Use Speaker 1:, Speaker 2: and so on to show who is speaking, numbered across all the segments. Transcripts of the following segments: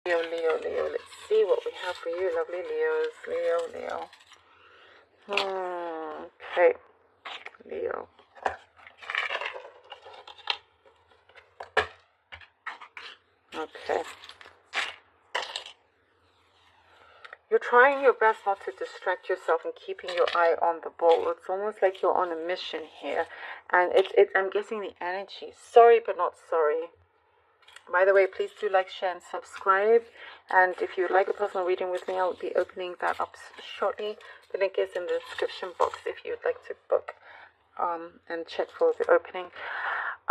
Speaker 1: Leo, Leo, Leo. Let's see what we have for you, lovely Leos. Leo, Leo. Okay, Leo. Okay. You're trying your best not to distract yourself and keeping your eye on the ball. It's almost like you're on a mission here. And I'm guessing the energy. Sorry, but not sorry. By the way, please do like, share, and subscribe. And if you'd like a personal reading with me, I'll be opening that up shortly. The link is in the description box if you'd like to book and check for the opening.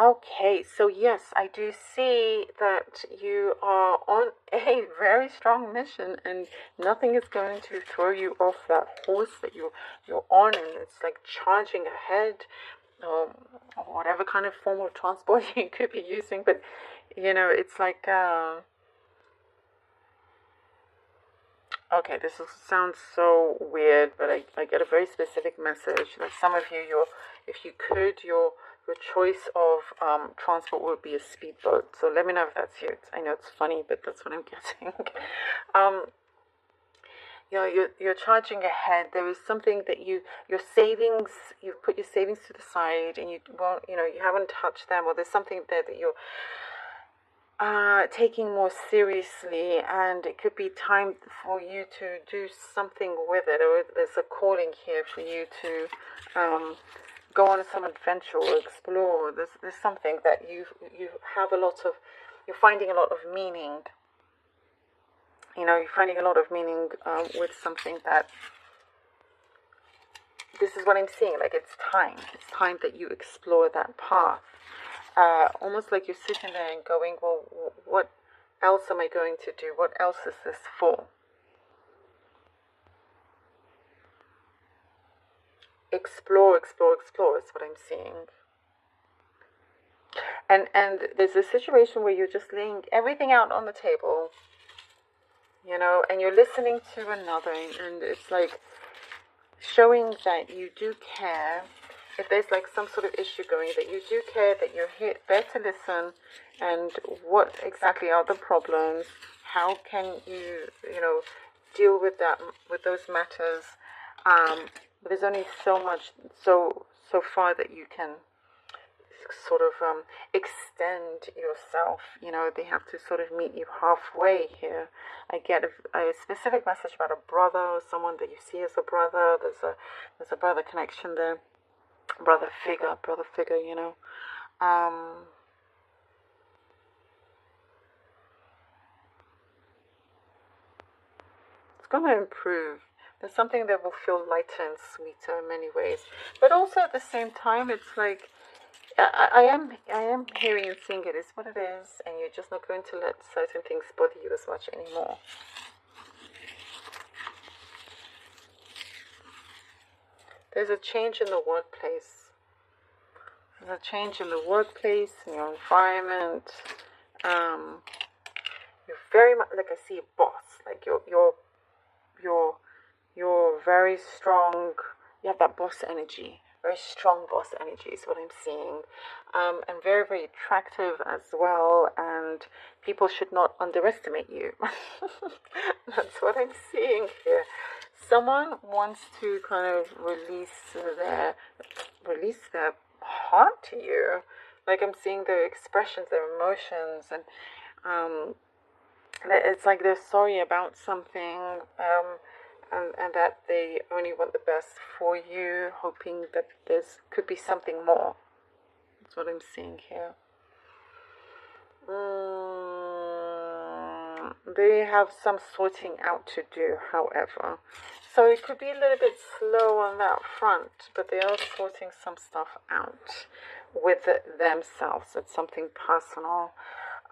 Speaker 1: Okay, so yes, I do see that you are on a very strong mission, and nothing is going to throw you off that horse that you're on, and it's like charging ahead, or whatever kind of form of transport you could be using. But you know, it's like okay, sounds so weird, but I get a very specific message that some of you, if you could, your choice of transport would be a speedboat. So let me know if that's you. I know it's funny, but that's what I'm getting. You know, you're charging ahead. There is something that your savings, you've put your savings to the side, and you won't, you haven't touched them, or there's something there that you're taking more seriously, and it could be time for you to do something with it, or there's a calling here for you to go on some adventure or explore. There's something that you have you're finding a lot of meaning. You're finding a lot of meaning with something that. This is what I'm seeing. Like it's time that you explore that path. Almost like you're sitting there and going, well, what else am I going to do? What else is this for? Explore is what I'm seeing. And there's a situation where you're just laying everything out on the table, and you're listening to another, and it's like showing that you do care. If there's like some sort of issue going, that you do care, that you're here there to listen, and what exactly are the problems? How can you, deal with those matters? But there's only so far that you can sort of extend yourself. They have to sort of meet you halfway here. I get a specific message about a brother or someone that you see as a brother. There's a brother connection there. Brother figure, it's going to improve. There's something that will feel lighter and sweeter in many ways, but also at the same time, it's like I am hearing and seeing it is what it is, and you're just not going to let certain things bother you as much anymore. There's a change in the workplace. There's a change in the workplace, in your environment. You're very much like I see a boss. Like you're very strong. You have that boss energy. Very strong boss energy is what I'm seeing, and very, very attractive as well. And people should not underestimate you. That's what I'm seeing here. Someone wants to kind of release their heart to you. Like I'm seeing their expressions, their emotions, and it's like they're sorry about something, and that they only want the best for you, hoping that there's could be something more. That's what I'm seeing here. They have some sorting out to do, however. So it could be a little bit slow on that front, but they are sorting some stuff out with themselves. It's something personal.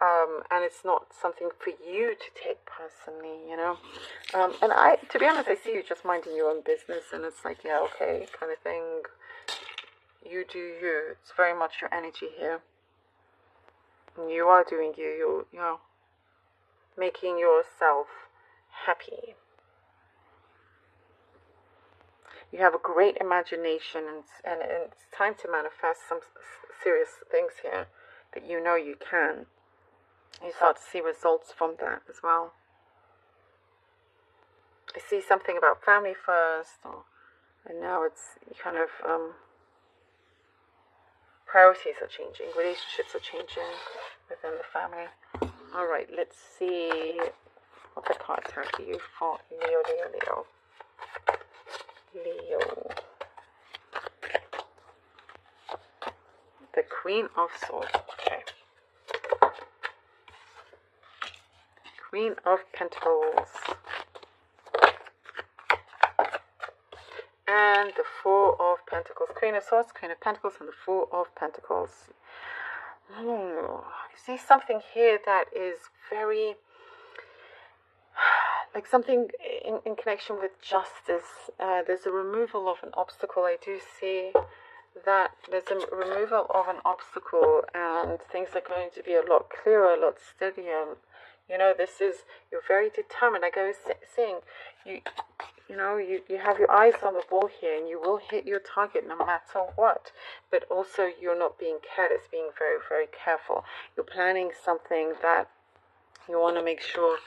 Speaker 1: And it's not something for you to take personally, And to be honest, I see you just minding your own business, and it's like, yeah, okay, kind of thing. You do you. It's very much your energy here. And you are doing you. You're making yourself happy. You have a great imagination, and it's time to manifest some serious things here that you can. You start to see results from that as well. I see something about family first, and now it's kind of priorities are changing, relationships are changing within the family. All right, let's see what the cards have for you for Leo, Leo, Leo. Leo. The Queen of Swords. Okay. Queen of Pentacles. And the Four of Pentacles. Queen of Swords, Queen of Pentacles, and the Four of Pentacles. I see something here that is very, like something in connection with justice. There's a removal of an obstacle. I do see that there's a removal of an obstacle, and things are going to be a lot clearer, a lot steadier. You know, you're very determined. Like I was saying, you have your eyes on the ball here, and you will hit your target no matter what. But also, you're not being careless, being very, very careful. You're planning something that you want to make sure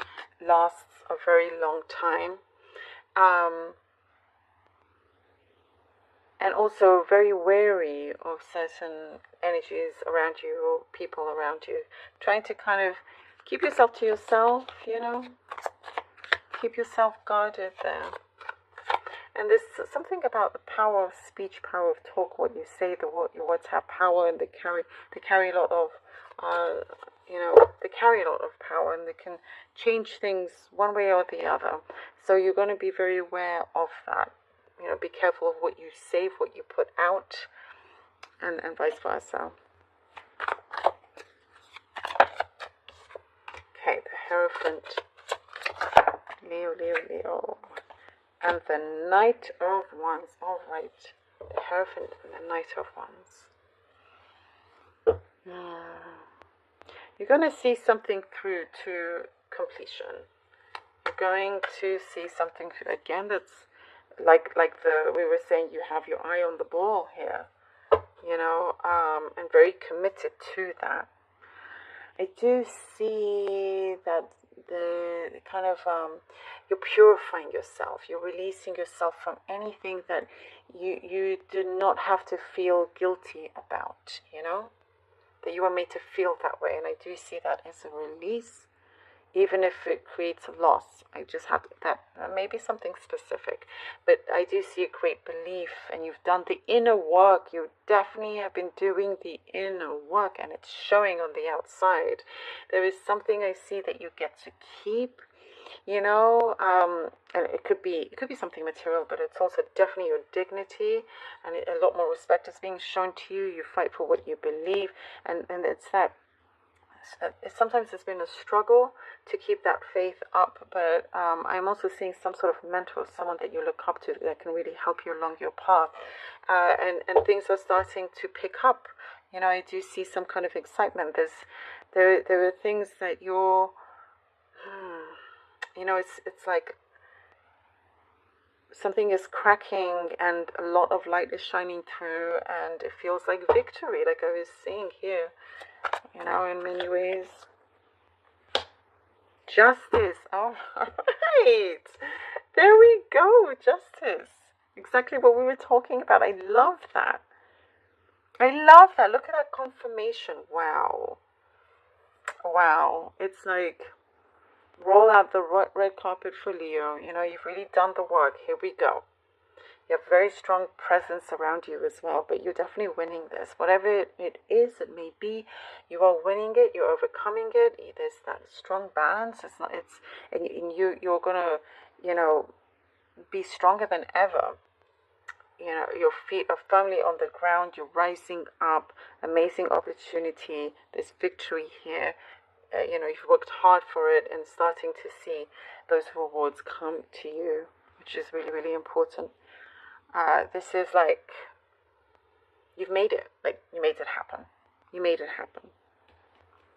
Speaker 1: lasts a very long time. And also very wary of certain energies around you or people around you. Trying to kind of keep yourself to yourself, Keep yourself guarded there. And there's something about the power of speech, power of talk, what you say, your words have power, and they carry a lot of, they carry a lot of power, and they can change things one way or the other. So you're going to be very aware of that. Be careful of what you say, what you put out, and vice versa. Okay, the Hierophant. Leo, Leo, Leo. And the Knight of Wands. All right. The Hierophant and the Knight of Wands. You're going to see something through to completion. You're going to see something through, again, that's like we were saying, you have your eye on the ball here, and very committed to that. I do see that the kind of you're purifying yourself, you're releasing yourself from anything that you do not have to feel guilty about, that you are made to feel that way. And I do see that as a release, even if it creates a loss. I just have that, maybe something specific, but I do see a great belief, and you've done the inner work. You definitely have been doing the inner work, and it's showing on the outside. There is something I see that you get to keep, and it could be something material, but it's also definitely your dignity, and a lot more respect is being shown to you. You fight for what you believe, and it's that. Sometimes it's been a struggle to keep that faith up, but I'm also seeing some sort of mentor, someone that you look up to that can really help you along your path, and things are starting to pick up. I do see some kind of excitement. There are things that you're, it's like something is cracking and a lot of light is shining through, and it feels like victory, like I was saying here. In many ways. Justice. All right. There we go. Justice. Exactly what we were talking about. I love that. Look at that confirmation. Wow. It's like roll out the red carpet for Leo. You've really done the work. Here we go. You have very strong presence around you as well, but you're definitely winning this. Whatever it is, it may be, you are winning it. You're overcoming it. There's that strong balance. You're gonna, be stronger than ever. Your feet are firmly on the ground. You're rising up. Amazing opportunity. There's victory here. You've worked hard for it, and starting to see those rewards come to you, which is really, really important. This is like, you've made it. Like, you made it happen.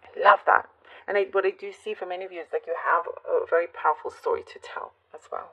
Speaker 1: I love that. And what I do see for many of you is like you have a very powerful story to tell as well.